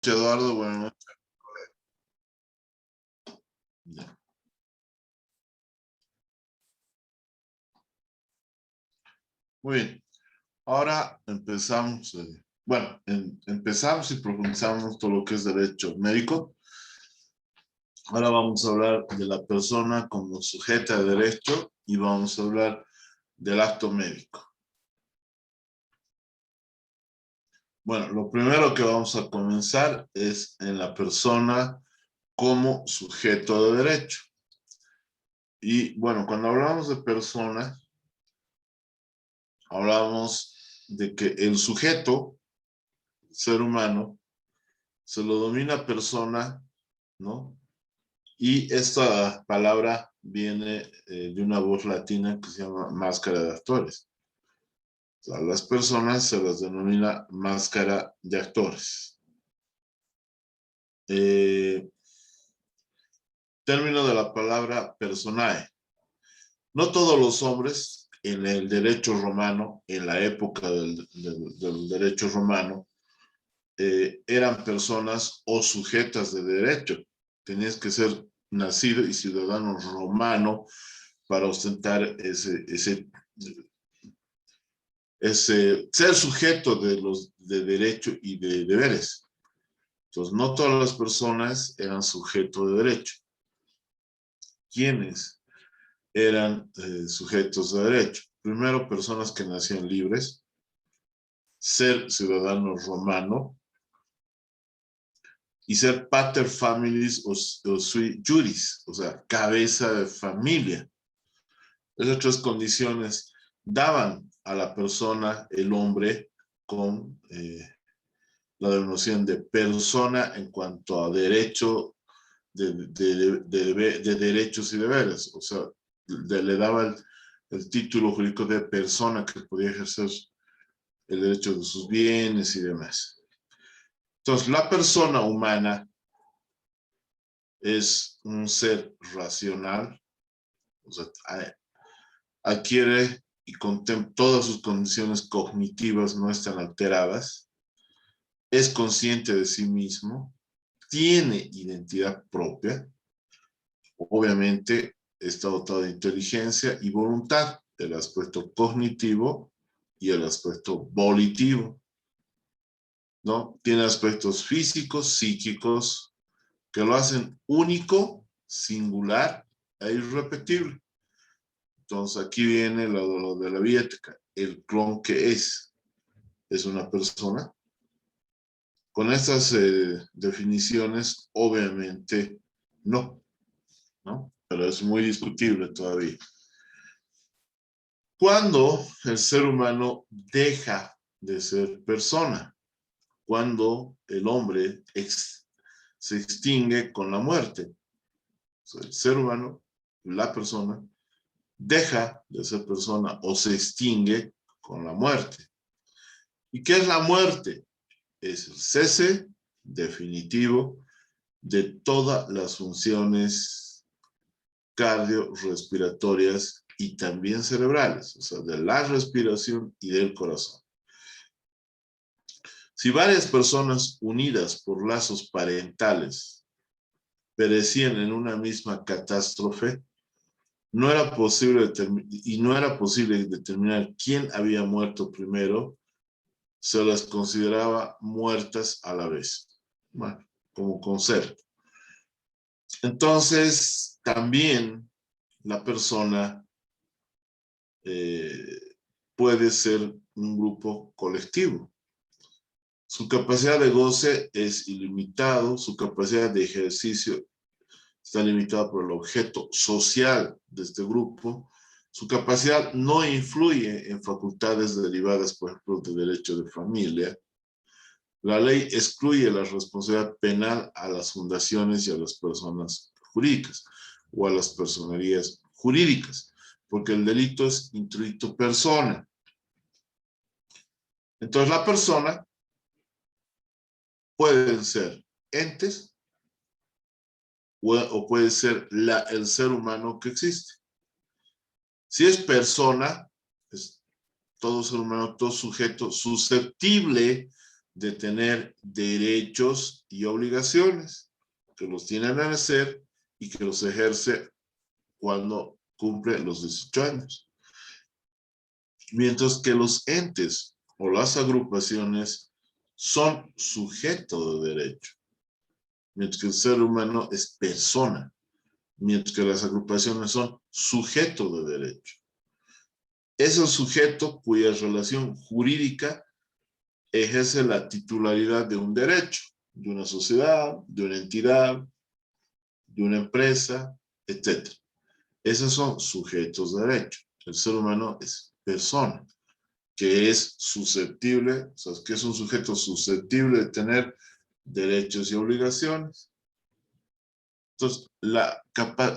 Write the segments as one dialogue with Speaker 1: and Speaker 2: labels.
Speaker 1: Eduardo, buenas noches. Ya. Muy bien, ahora empezamos, empezamos y profundizamos todo lo que es derecho médico. Ahora vamos a hablar de la persona como sujeta de derecho y vamos a hablar del acto médico. Bueno, lo primero que vamos a comenzar es en la persona como sujeto de derecho. Y bueno, cuando hablamos de persona, hablamos de que el sujeto, ser humano, se lo domina persona, ¿no? Y esta palabra viene de una voz latina que se llama máscara de actores. O sea, a las personas se las denomina máscara de actores. Término de la palabra personae. No todos los hombres en el derecho romano, en la época del derecho romano, eran personas o sujetas de derecho. Tenías que ser nacido y ciudadano romano para ostentar ese ser sujeto de derecho y de deberes. Entonces, no todas las personas eran sujetos de derecho. ¿Quiénes eran sujetos de derecho? Primero, personas que nacían libres, ser ciudadano romano, y ser pater familias o sui juris, o sea, cabeza de familia. Esas tres condiciones daban a la persona, el hombre, con la denominación de persona en cuanto a derecho, de derechos y deberes. O sea, le daba el título jurídico de persona que podía ejercer el derecho de sus bienes y demás. Entonces, la persona humana es un ser racional, o sea, adquiere y todas sus condiciones cognitivas no están alteradas, es consciente de sí mismo, tiene identidad propia, obviamente está dotado de inteligencia y voluntad, el aspecto cognitivo y el aspecto volitivo, ¿no? Tiene aspectos físicos, psíquicos, que lo hacen único, singular e irrepetible. Entonces aquí viene lo de la biética, el clon que es una persona. Con estas definiciones, obviamente no, ¿no? Pero es muy discutible todavía. ¿Cuándo el ser humano deja de ser persona? Cuando el hombre se extingue con la muerte. O sea, el ser humano, la persona, deja de ser persona o se extingue con la muerte. ¿Y qué es la muerte? Es el cese definitivo de todas las funciones cardiorrespiratorias y también cerebrales, o sea, de la respiración y del corazón. Si varias personas unidas por lazos parentales perecían en una misma catástrofe, no era posible determinar quién había muerto primero, se las consideraba muertas a la vez. Bueno, como concepto. Entonces, también la persona puede ser un grupo colectivo. Su capacidad de goce es ilimitado, su capacidad de ejercicio está limitada por el objeto social de este grupo. Su capacidad no influye en facultades derivadas, por ejemplo, de derecho de familia. La ley excluye la responsabilidad penal a las fundaciones y a las personas jurídicas o a las personerías jurídicas, porque el delito es intuito persona. Entonces, la persona pueden ser entes o puede ser el ser humano que existe. Si es persona, es todo ser humano, todo sujeto susceptible de tener derechos y obligaciones, que los tienen a hacer y que los ejerce cuando cumple los 18 años. Mientras que los entes o las agrupaciones son sujeto de derecho. Mientras que el ser humano es persona. Mientras que las agrupaciones son sujeto de derecho. Es el sujeto cuya relación jurídica ejerce la titularidad de un derecho, de una sociedad, de una entidad, de una empresa, etc. Esos son sujetos de derecho. El ser humano es persona, que es susceptible, o sea, que es un sujeto susceptible de tener derechos y obligaciones. Entonces,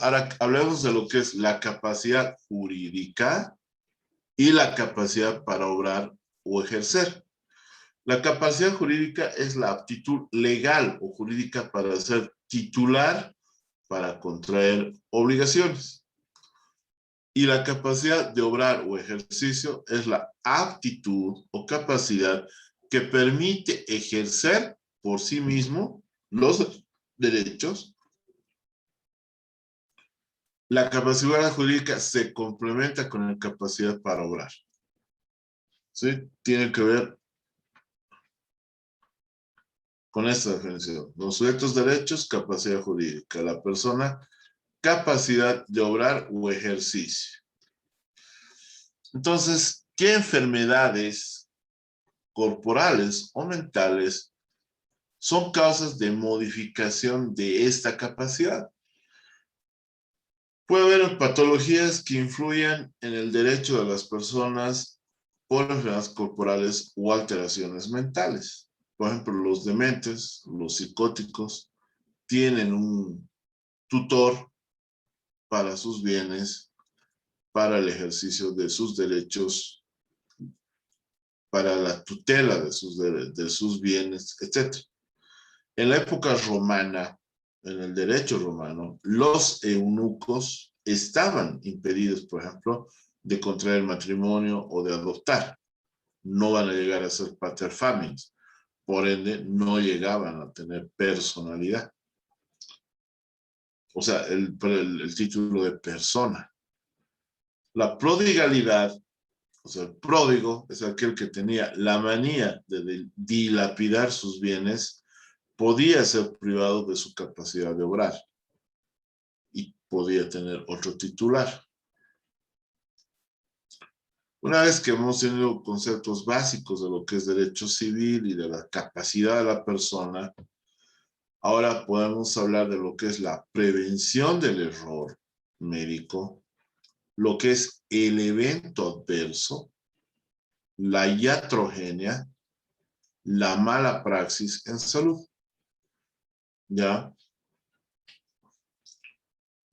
Speaker 1: ahora hablemos de lo que es la capacidad jurídica y la capacidad para obrar o ejercer. La capacidad jurídica es la aptitud legal o jurídica para ser titular, para contraer obligaciones. Y la capacidad de obrar o ejercicio es la aptitud o capacidad que permite ejercer por sí mismo los derechos. La capacidad jurídica se complementa con la capacidad para obrar. ¿Sí? Tiene que ver con esta definición. Los sujetos derechos, capacidad jurídica. La persona, capacidad de obrar o ejercicio. Entonces, ¿qué enfermedades corporales o mentales son causas de modificación de esta capacidad? Puede haber patologías que influyan en el derecho de las personas por enfermedades corporales o alteraciones mentales. Por ejemplo, los dementes, los psicóticos, tienen un tutor para sus bienes, para el ejercicio de sus derechos, para la tutela de sus bienes, etc. En la época romana, en el derecho romano, los eunucos estaban impedidos, por ejemplo, de contraer matrimonio o de adoptar. No van a llegar a ser paterfamilias. Por ende, no llegaban a tener personalidad. O sea, el título de persona. La prodigalidad, o sea, el pródigo es aquel que tenía la manía de dilapidar sus bienes, podía ser privado de su capacidad de obrar y podía tener otro titular. Una vez que hemos tenido conceptos básicos de lo que es derecho civil y de la capacidad de la persona, ahora podemos hablar de lo que es la prevención del error médico, lo que es el evento adverso, la iatrogenia, la mala praxis en salud. ¿Ya?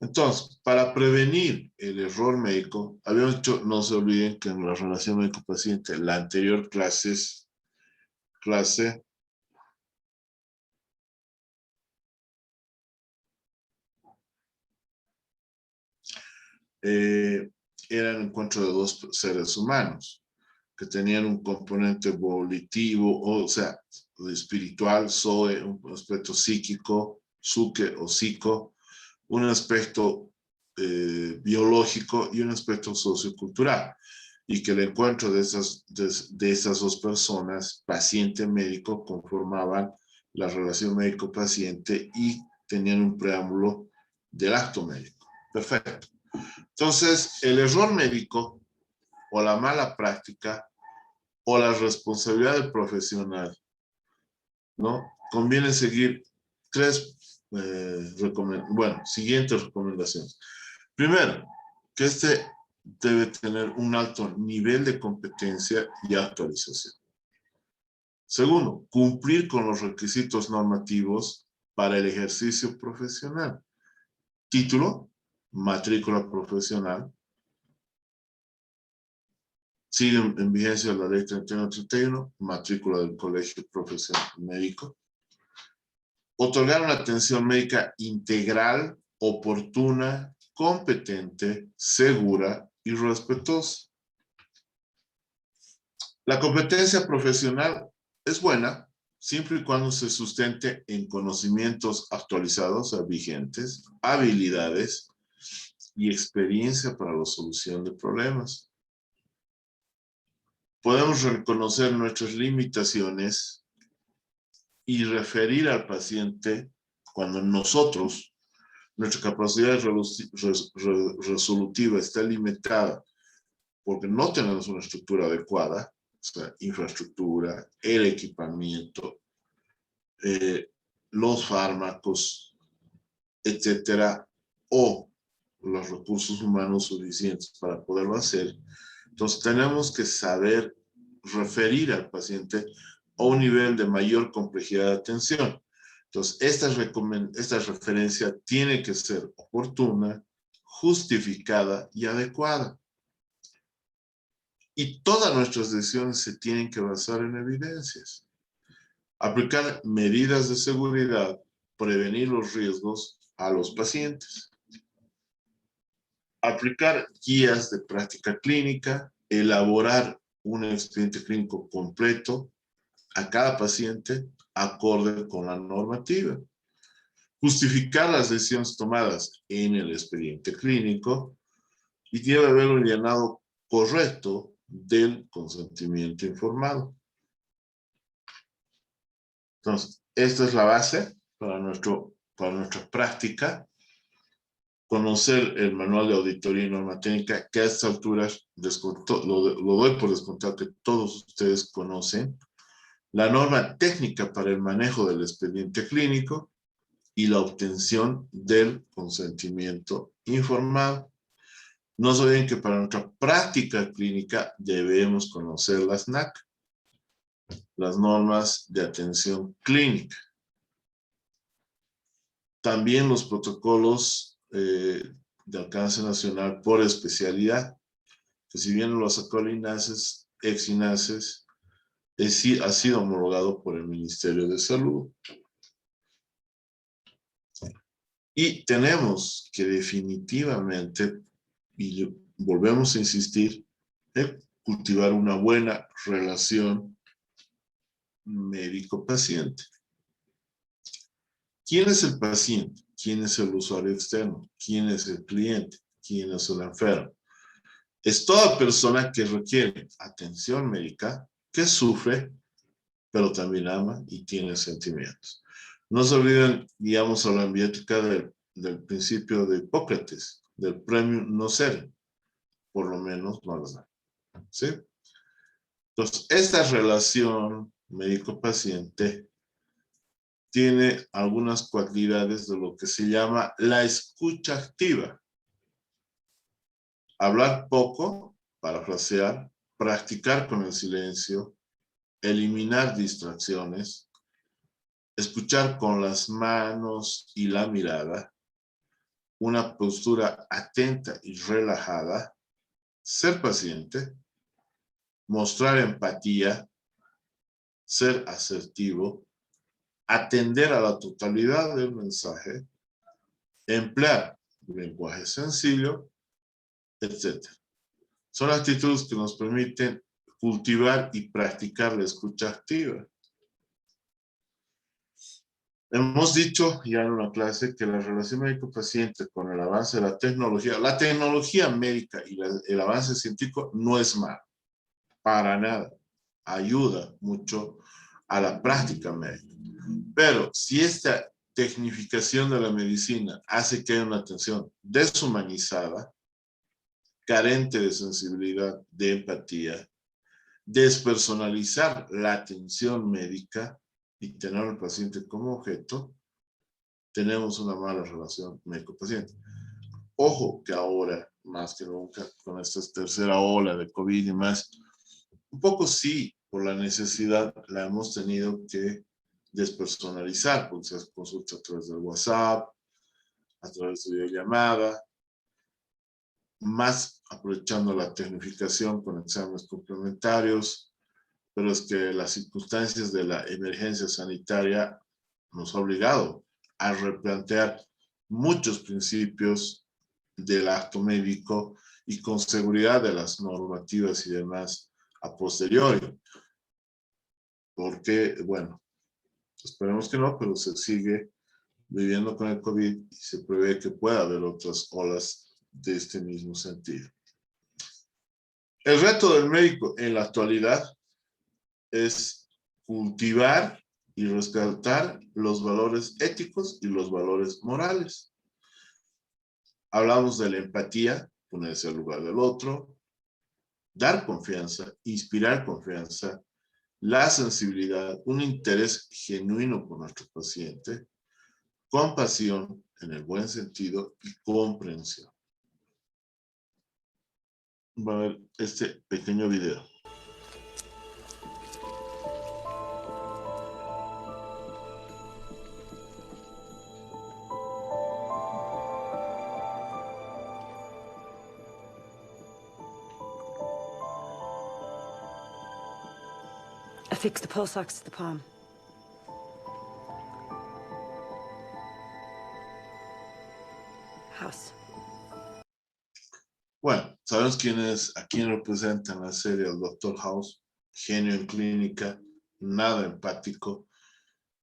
Speaker 1: Entonces, para prevenir el error médico, habíamos dicho, no se olviden que en la relación médico-paciente, la anterior clase era el encuentro de dos seres humanos que tenían un componente volitivo, o sea, espiritual, zoe, un aspecto psíquico, psuque o psico, un aspecto biológico y un aspecto sociocultural. Y que el encuentro de esas dos personas, paciente-médico, conformaban la relación médico-paciente y tenían un preámbulo del acto médico. Perfecto. Entonces, el error médico o la mala práctica o la responsabilidad del profesional, ¿no? Conviene seguir siguientes recomendaciones. Primero, que debe tener un alto nivel de competencia y actualización. Segundo, cumplir con los requisitos normativos para el ejercicio profesional. Título, matrícula profesional. Sigue en vigencia la ley 3131, matrícula del colegio profesional médico. Otorgar una atención médica integral, oportuna, competente, segura y respetuosa. La competencia profesional es buena, siempre y cuando se sustente en conocimientos actualizados, vigentes, habilidades y experiencia para la solución de problemas. Podemos reconocer nuestras limitaciones y referir al paciente cuando nosotros, nuestra capacidad resolutiva está limitada porque no tenemos una estructura adecuada, o sea, infraestructura, el equipamiento, los fármacos, etcétera, o los recursos humanos suficientes para poderlo hacer. Entonces tenemos que saber referir al paciente a un nivel de mayor complejidad de atención. Entonces esta referencia tiene que ser oportuna, justificada y adecuada. Y todas nuestras decisiones se tienen que basar en evidencias. Aplicar medidas de seguridad, prevenir los riesgos a los pacientes. Aplicar guías de práctica clínica, elaborar un expediente clínico completo a cada paciente acorde con la normativa. Justificar las decisiones tomadas en el expediente clínico y debe haber un llenado correcto del consentimiento informado. Entonces, esta es la base para nuestra práctica. Conocer el manual de auditoría y norma técnica, que a estas alturas lo doy por descontado que todos ustedes conocen. La norma técnica para el manejo del expediente clínico y la obtención del consentimiento informado. No se olviden que para nuestra práctica clínica debemos conocer las NAC, las normas de atención clínica. También los protocolos de alcance nacional por especialidad, que si bien lo sacó el INASES, ex-INASES, ha sido homologado por el Ministerio de Salud. Y tenemos que definitivamente, y volvemos a insistir, cultivar una buena relación médico-paciente. ¿Quién es el paciente? ¿Quién es el usuario externo? ¿Quién es el cliente? ¿Quién es el enfermo? Es toda persona que requiere atención médica, que sufre, pero también ama y tiene sentimientos. No se olviden, digamos, a la ambiética del principio de Hipócrates, del premium nocere, por lo menos no las da. ¿Sí? Entonces, esta relación médico-paciente tiene algunas cualidades de lo que se llama la escucha activa. Hablar poco, parafrasear, practicar con el silencio, eliminar distracciones, escuchar con las manos y la mirada, una postura atenta y relajada, ser paciente, mostrar empatía, ser asertivo, atender a la totalidad del mensaje, emplear lenguaje sencillo, etc. Son actitudes que nos permiten cultivar y practicar la escucha activa. Hemos dicho ya en una clase que la relación médico-paciente con el avance de la tecnología médica y el avance científico no es malo, para nada. Ayuda mucho a la práctica médica. Pero si esta tecnificación de la medicina hace que haya una atención deshumanizada, carente de sensibilidad, de empatía, despersonalizar la atención médica y tener al paciente como objeto, tenemos una mala relación médico-paciente. Ojo que ahora, más que nunca, con esta tercera ola de COVID y más, un poco sí, por la necesidad, la hemos tenido que despersonalizar, porque se consulta a través del WhatsApp, a través de videollamada, más aprovechando la tecnificación con exámenes complementarios, pero es que las circunstancias de la emergencia sanitaria nos ha obligado a replantear muchos principios del acto médico y con seguridad de las normativas y demás a posteriori. Porque, bueno, Esperemos que no, pero se sigue viviendo con el COVID y se prevé que pueda haber otras olas de este mismo sentido. El reto del médico en la actualidad es cultivar y rescatar los valores éticos y los valores morales. Hablamos de la empatía, ponerse al lugar del otro, dar confianza, inspirar confianza, la sensibilidad, un interés genuino por nuestro paciente, compasión en el buen sentido y comprensión. Va a ver este pequeño video.
Speaker 2: Affix the pulse ox to the palm. House.
Speaker 1: Bueno, sabemos quién es, a quién representa en la serie el Dr. House, genio en clínica, nada empático,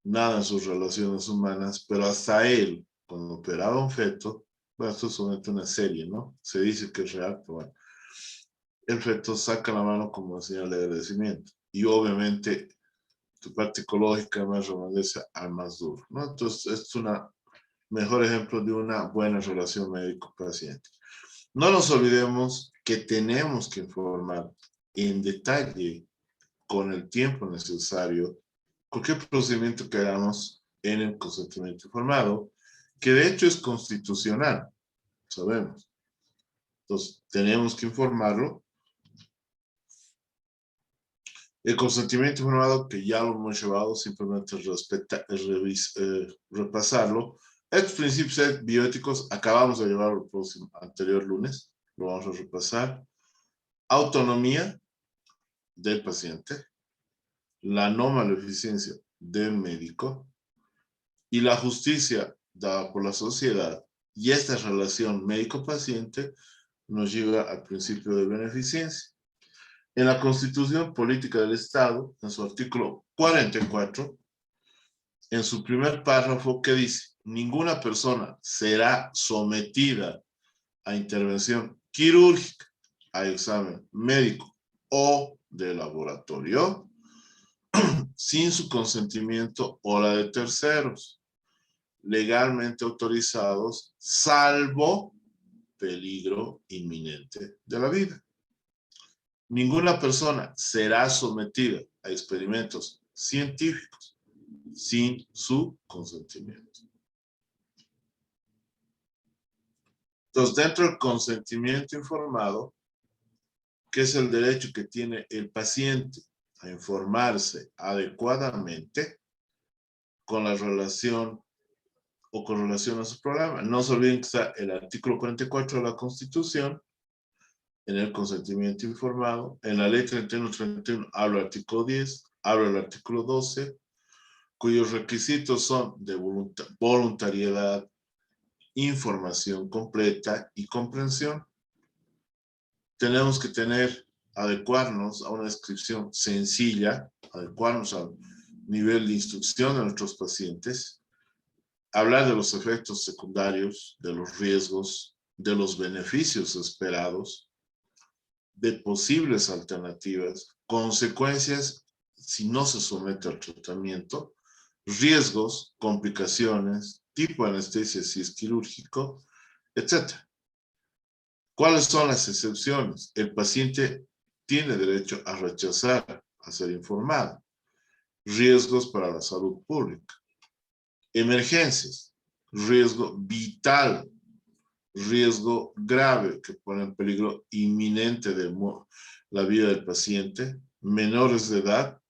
Speaker 1: nada en sus relaciones humanas, pero hasta él, cuando operaba un feto, bueno, esto es solamente una serie, ¿no? Se dice que es real, pero bueno, el feto saca la mano como señal de agradecimiento. Y obviamente tu parte ecológica más remodece al más duro, ¿no? Entonces, es un mejor ejemplo de una buena relación médico-paciente. No nos olvidemos que tenemos que informar en detalle, con el tiempo necesario, cualquier procedimiento que hagamos en el consentimiento informado, que de hecho es constitucional, sabemos. Entonces, tenemos que informarlo. El consentimiento informado, que ya lo hemos llevado, simplemente repasarlo. Estos principios bioéticos acabamos de llevarlo el próximo, anterior lunes, lo vamos a repasar. Autonomía del paciente, la no maleficencia del médico y la justicia dada por la sociedad, y esta relación médico-paciente nos lleva al principio de beneficencia. En la Constitución Política del Estado, en su artículo 44, en su primer párrafo, que dice: ninguna persona será sometida a intervención quirúrgica, a examen médico o de laboratorio sin su consentimiento o la de terceros legalmente autorizados, salvo peligro inminente de la vida. Ninguna persona será sometida a experimentos científicos sin su consentimiento. Entonces, dentro del consentimiento informado, que es el derecho que tiene el paciente a informarse adecuadamente con la relación o con relación a su programa. No se olviden que está el artículo 44 de la Constitución, en el consentimiento informado. En la ley 3131 habla el artículo 10, habla el artículo 12, cuyos requisitos son de voluntariedad, información completa y comprensión. Tenemos que adecuarnos a una descripción sencilla, adecuarnos al nivel de instrucción de nuestros pacientes, hablar de los efectos secundarios, de los riesgos, de los beneficios esperados, de posibles alternativas, consecuencias si no se somete al tratamiento, riesgos, complicaciones, tipo de anestesia si es quirúrgico, etc. ¿Cuáles son las excepciones? El paciente tiene derecho a rechazar, a ser informado. Riesgos para la salud pública. Emergencias. Riesgo vital. Riesgo grave que pone en peligro inminente de la vida del paciente. Menores de edad.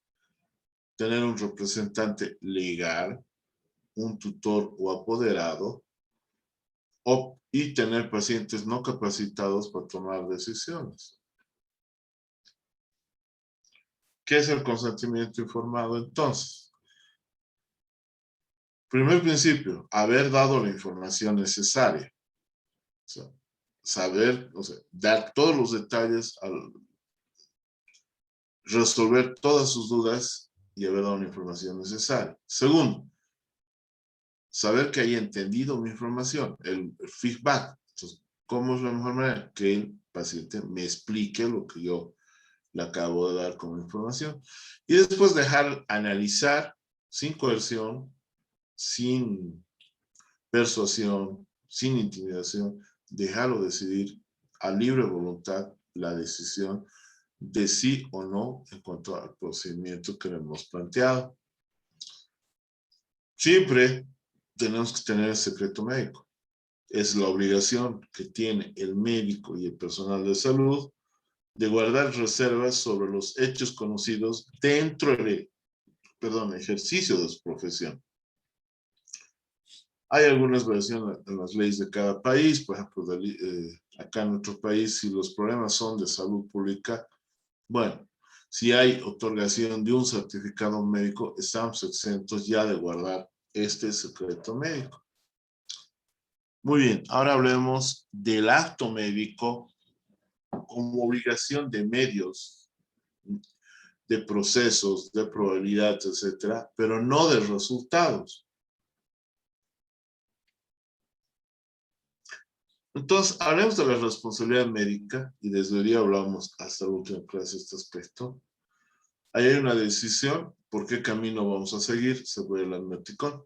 Speaker 1: Tener un representante legal, un tutor o apoderado, y tener pacientes no capacitados para tomar decisiones. ¿Qué es el consentimiento informado entonces? Primer principio, haber dado la información necesaria. O sea, saber, dar todos los detalles, resolver todas sus dudas y haber dado la información necesaria. Segundo, saber que haya entendido mi información, el feedback. Entonces, ¿cómo es la mejor manera? Que el paciente me explique lo que yo le acabo de dar como información. Y después dejar analizar sin coerción, sin persuasión, sin intimidación, dejarlo decidir a libre voluntad la decisión de sí o no en cuanto al procedimiento que le hemos planteado. Siempre tenemos que tener el secreto médico. Es la obligación que tiene el médico y el personal de salud de guardar reservas sobre los hechos conocidos dentro del ejercicio de su profesión. Hay algunas variaciones en las leyes de cada país, por ejemplo, acá en nuestro país, si los problemas son de salud pública, bueno, si hay otorgación de un certificado médico, estamos exentos ya de guardar este secreto médico. Muy bien, ahora hablemos del acto médico como obligación de medios, de procesos, de probabilidades, etcétera, pero no de resultados. Entonces, hablemos de la responsabilidad médica, y desde hoy día hablamos hasta la última clase de este aspecto. Ahí hay una decisión, por qué camino vamos a seguir, según el Admeticón.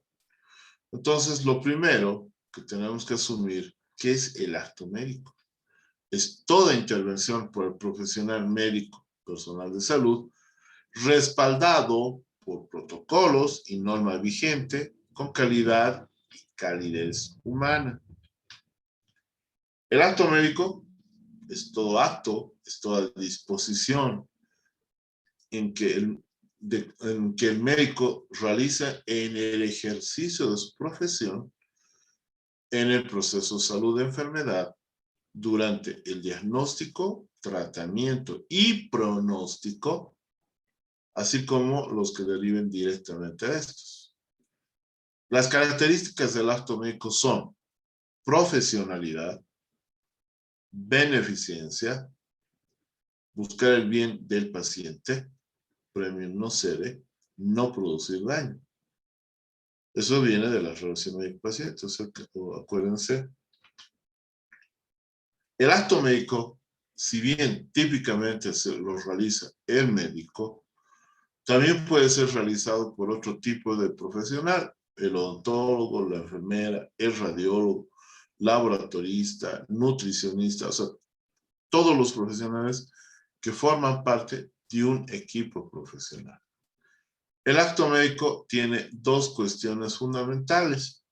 Speaker 1: Entonces, lo primero que tenemos que asumir, ¿qué es el acto médico? Es toda intervención por el profesional médico, personal de salud, respaldado por protocolos y norma vigente, con calidad y calidez humana. El acto médico es todo acto, es toda disposición en que el médico realiza en el ejercicio de su profesión, en el proceso de salud de enfermedad, durante el diagnóstico, tratamiento y pronóstico, así como los que deriven directamente de estos. Las características del acto médico son profesionalidad, beneficencia, buscar el bien del paciente, premio no cede, no producir daño. Eso viene de la relación médico-paciente, o sea, acuérdense. El acto médico, si bien típicamente se lo realiza el médico, también puede ser realizado por otro tipo de profesional, el odontólogo, la enfermera, el radiólogo, laboratorista, nutricionista, o sea, todos los profesionales que forman parte de un equipo profesional. El acto médico tiene dos cuestiones fundamentales.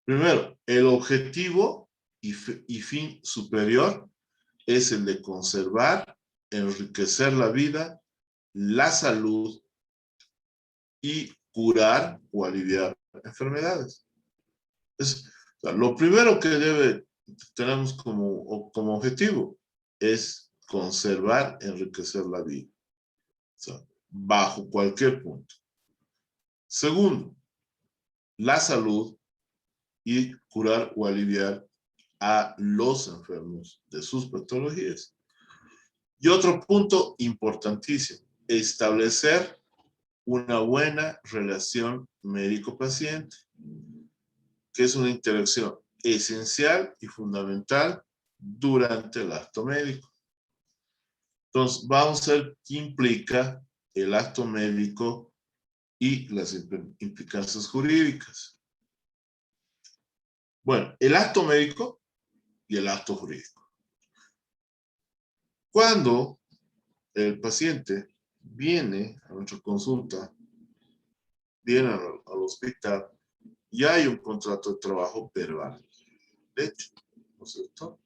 Speaker 1: Primero, el objetivo y fin superior es el de conservar, enriquecer la vida, la salud y curar o aliviar enfermedades. O sea, lo primero que tenemos como objetivo es conservar, enriquecer la vida. O sea, bajo cualquier punto. Segundo, la salud y curar o aliviar a los enfermos de sus patologías. Y otro punto importantísimo, establecer una buena relación médico-paciente, que es una interacción esencial y fundamental durante el acto médico. Entonces, vamos a ver qué implica el acto médico y las implicancias jurídicas. Bueno, el acto médico y el acto jurídico. Cuando el paciente viene a nuestra consulta, viene al hospital, ya hay un contrato de trabajo verbal, de hecho, ¿no es cierto?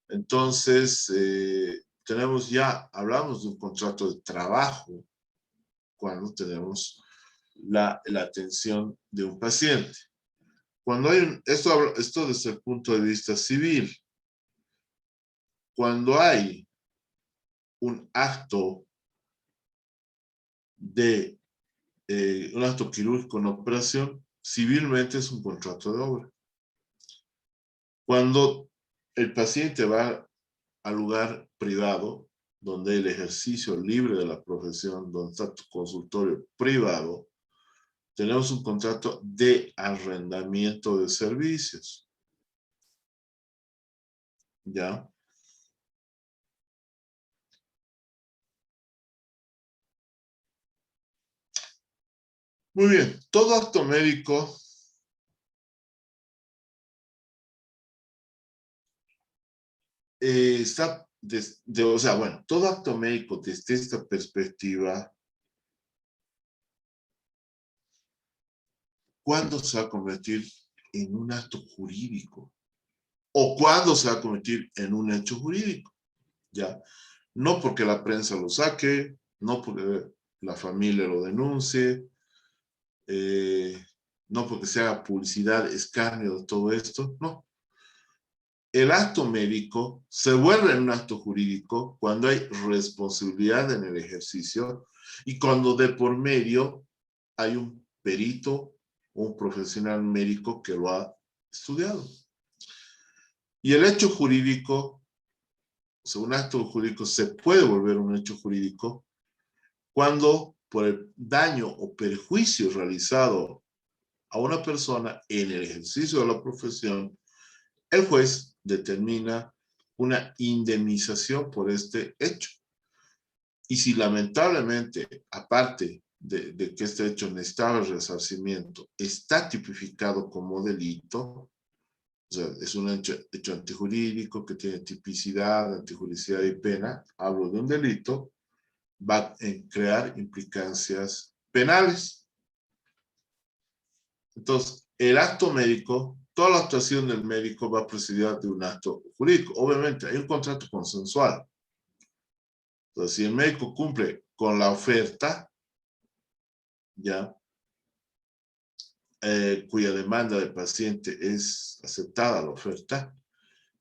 Speaker 1: Entonces, hablamos de un contrato de trabajo cuando tenemos la atención de un paciente. Cuando hay esto desde el punto de vista civil, cuando hay un acto un acto quirúrgico, una operación, civilmente es un contrato de obra. Cuando el paciente va al lugar privado, donde hay el ejercicio libre de la profesión, donde está tu consultorio privado, tenemos un contrato de arrendamiento de servicios. ¿Ya? Muy bien, todo acto médico está, o sea, bueno, todo acto médico desde esta perspectiva, ¿cuándo se va a convertir en un acto jurídico? ¿O cuándo se va a convertir en un hecho jurídico? ¿Ya? No porque la prensa lo saque, no porque la familia lo denuncie, no porque se haga publicidad, escarnio de todo esto, no. El acto médico se vuelve un acto jurídico cuando hay responsabilidad en el ejercicio y cuando de por medio hay un perito, un profesional médico que lo ha estudiado. Y el hecho jurídico, o sea, un acto jurídico se puede volver un hecho jurídico cuando por el daño o perjuicio realizado a una persona en el ejercicio de la profesión, el juez determina una indemnización por este hecho. Y si lamentablemente, aparte de que este hecho necesitaba resarcimiento, está tipificado como delito, o sea, es un hecho antijurídico que tiene tipicidad, antijuricidad y pena, hablo de un delito, va a crear implicancias penales. Entonces, el acto médico, toda la actuación del médico va precedida de un acto jurídico. Obviamente, hay un contrato consensual. Entonces, si el médico cumple con la oferta, ya, cuya demanda del paciente es aceptada la oferta,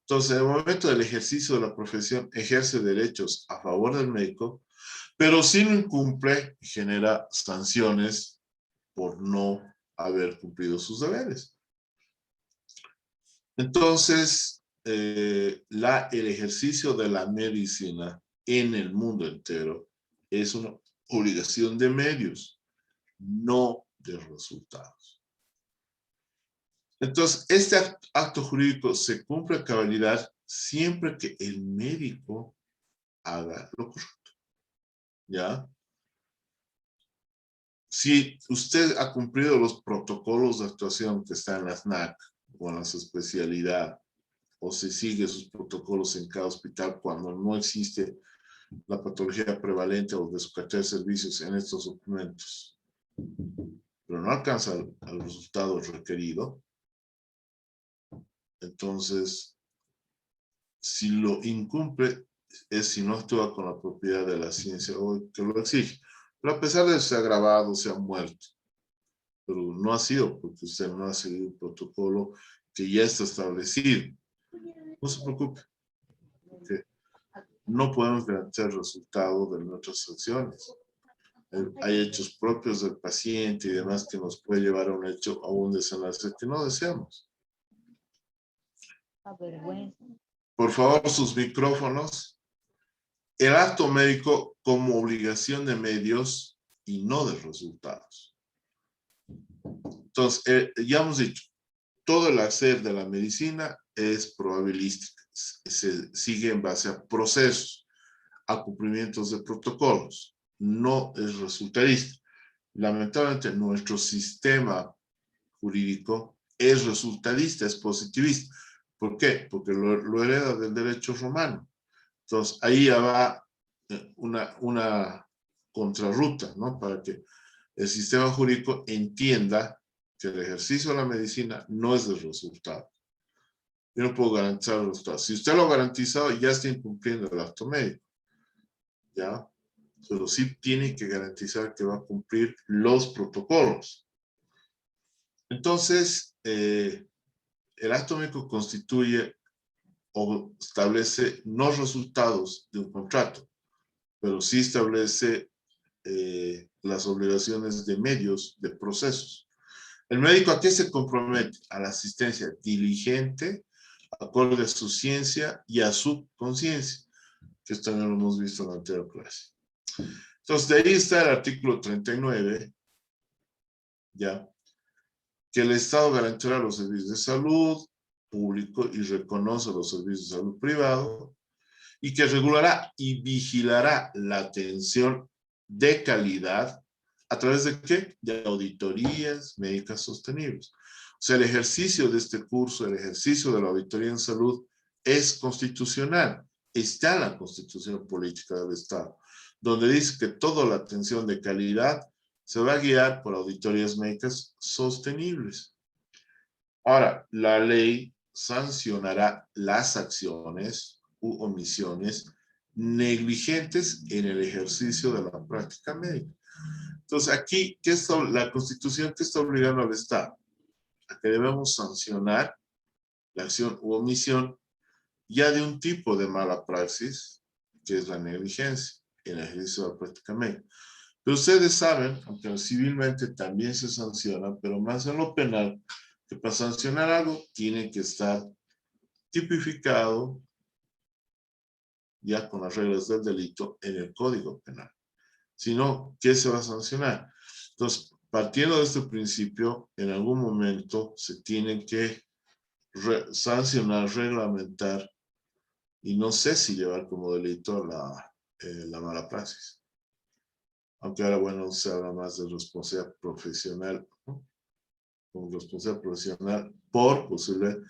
Speaker 1: entonces, en el momento del ejercicio de la profesión, ejerce derechos a favor del médico, pero si no incumple, genera sanciones por no haber cumplido sus deberes. Entonces, el ejercicio de la medicina en el mundo entero es una obligación de medios, no de resultados. Entonces, este acto jurídico se cumple a cabalidad siempre que el médico haga lo correcto. ¿Ya? Si usted ha cumplido los protocolos de actuación que están en las NAC o en las especialidades, o se sigue sus protocolos en cada hospital cuando no existe la patología prevalente o de su cartera de servicios en estos documentos, pero no alcanza el resultado requerido, entonces, si lo incumple, es si no actúa con la propiedad de la ciencia o que lo exige. Pero a pesar de ser agravado, se ha muerto. Pero no ha sido porque usted no ha seguido un protocolo que ya está establecido. No se preocupe. Okay. No podemos garantizar el resultado de nuestras acciones. Hay hechos propios del paciente y demás que nos puede llevar a un hecho, a un desenlace que no deseamos. Por favor, sus micrófonos. El acto médico como obligación de medios y no de resultados. Entonces, ya hemos dicho, todo el hacer de la medicina es probabilística. Se sigue en base a procesos, a cumplimientos de protocolos. No es resultadista. Lamentablemente, nuestro sistema jurídico es resultadista, es positivista. ¿Por qué? Porque lo hereda del derecho romano. Entonces, ahí ya va una contrarruta, ¿no? Para que el sistema jurídico entienda que el ejercicio de la medicina no es de resultado. Yo no puedo garantizar el resultado. Si usted lo ha garantizado, ya está incumpliendo el acto médico. ¿Ya? Pero sí tiene que garantizar que va a cumplir los protocolos. Entonces, el acto médico constituye o establece no resultados de un contrato, pero sí establece las obligaciones de medios, de procesos. ¿El médico a qué se compromete? A la asistencia diligente, acorde a su ciencia y a su conciencia. que esto también lo hemos visto en la anterior clase. Entonces, de ahí está el artículo 39, ya, que el Estado garantirá los servicios de salud público y reconoce los servicios de salud privado, y que regulará y vigilará la atención de calidad a través de ¿qué? De auditorías médicas sostenibles. O sea, el ejercicio de este curso, el ejercicio de la auditoría en salud es constitucional. Está en la Constitución Política del Estado, donde dice que toda la atención de calidad se va a guiar por auditorías médicas sostenibles. Ahora, la ley sancionará las acciones u omisiones negligentes en el ejercicio de la práctica médica. Entonces, aquí, la Constitución que está obligando al Estado? A que debemos sancionar la acción u omisión ya de un tipo de mala praxis, que es la negligencia en el ejercicio de la práctica médica. Pero ustedes saben, aunque civilmente también se sanciona, pero más en lo penal, que para sancionar algo tiene que estar tipificado ya con las reglas del delito en el Código Penal. Si no, ¿qué se va a sancionar? Entonces, partiendo de este principio, en algún momento se tiene que sancionar, reglamentar, y no sé si llevar como delito la mala praxis. Aunque ahora, bueno, se habla más de responsabilidad profesional, ¿no? Como responsabilidad profesional por posible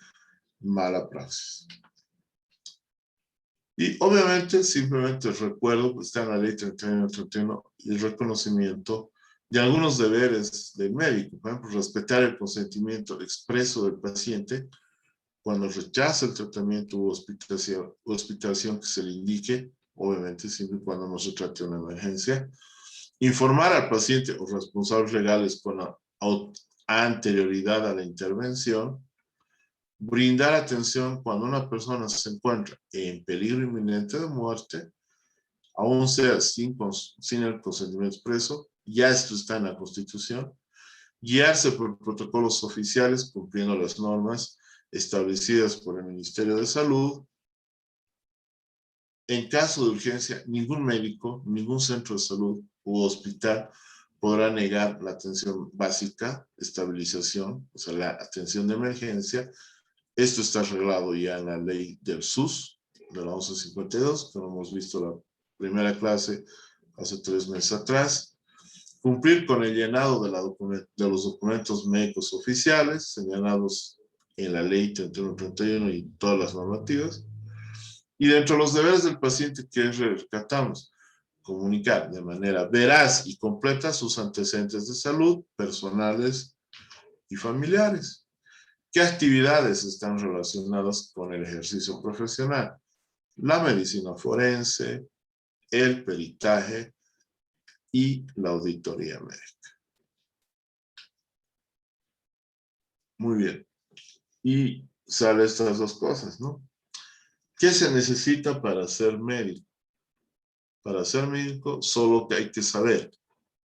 Speaker 1: mala praxis. Y obviamente, simplemente recuerdo, está en la ley 31 el reconocimiento de algunos deberes del médico. Por ejemplo, respetar el consentimiento expreso del paciente cuando rechaza el tratamiento u hospitalización que se le indique, obviamente siempre y cuando no se trate de una emergencia. Informar al paciente o responsables legales con anterioridad a la intervención. Brindar atención cuando una persona se encuentra en peligro inminente de muerte, aún sea sin el consentimiento expreso, ya esto está en la Constitución. Guiarse por protocolos oficiales cumpliendo las normas establecidas por el Ministerio de Salud. En caso de urgencia, ningún médico, ningún centro de salud u hospital podrá negar la atención básica, estabilización, o sea, la atención de emergencia. Esto está arreglado ya en la ley del SUS, de la 1152, que lo hemos visto la primera clase hace 3 meses atrás. Cumplir con el llenado de los documentos médicos oficiales, señalados en la ley 3131 y todas las normativas. Y dentro de los deberes del paciente que rescatamos, comunicar de manera veraz y completa sus antecedentes de salud, personales y familiares. ¿Qué actividades están relacionadas con el ejercicio profesional? La medicina forense, el peritaje y la auditoría médica. Muy bien. Y salen estas dos cosas, ¿no? ¿Qué se necesita para ser médico? Para ser médico, solo que hay que saber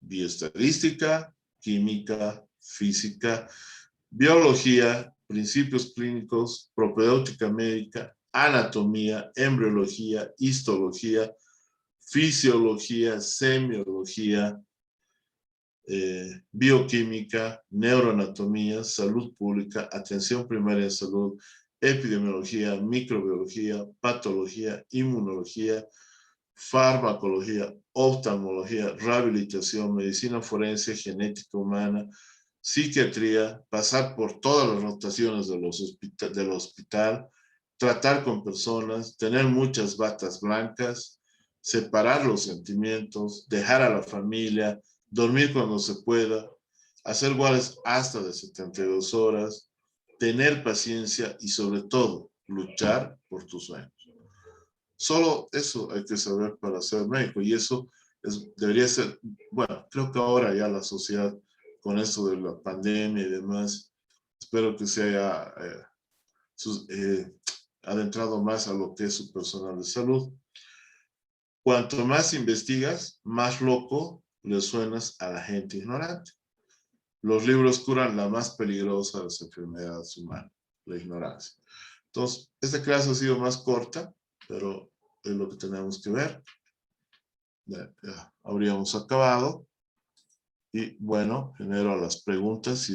Speaker 1: bioestadística, química, física, biología, principios clínicos, propedéutica médica, anatomía, embriología, histología, fisiología, semiología, bioquímica, neuroanatomía, salud pública, atención primaria en salud, epidemiología, microbiología, patología, inmunología, farmacología, oftalmología, rehabilitación, medicina forense, genética humana, psiquiatría, pasar por todas las rotaciones del hospital, tratar con personas, tener muchas batas blancas, separar los sentimientos, dejar a la familia, dormir cuando se pueda, hacer guardias hasta de 72 horas, tener paciencia y sobre todo luchar por tus sueños. Solo eso hay que saber para ser médico y eso debería ser, bueno, creo que ahora ya la sociedad con esto de la pandemia y demás, espero que se haya adentrado más a lo que es su personal de salud. Cuanto más investigas, más loco le suenas a la gente ignorante. Los libros curan la más peligrosa de las enfermedades humanas, la ignorancia. Entonces, esta clase ha sido más corta, pero es lo que tenemos que ver. Ya habríamos acabado. Y bueno, genero las preguntas si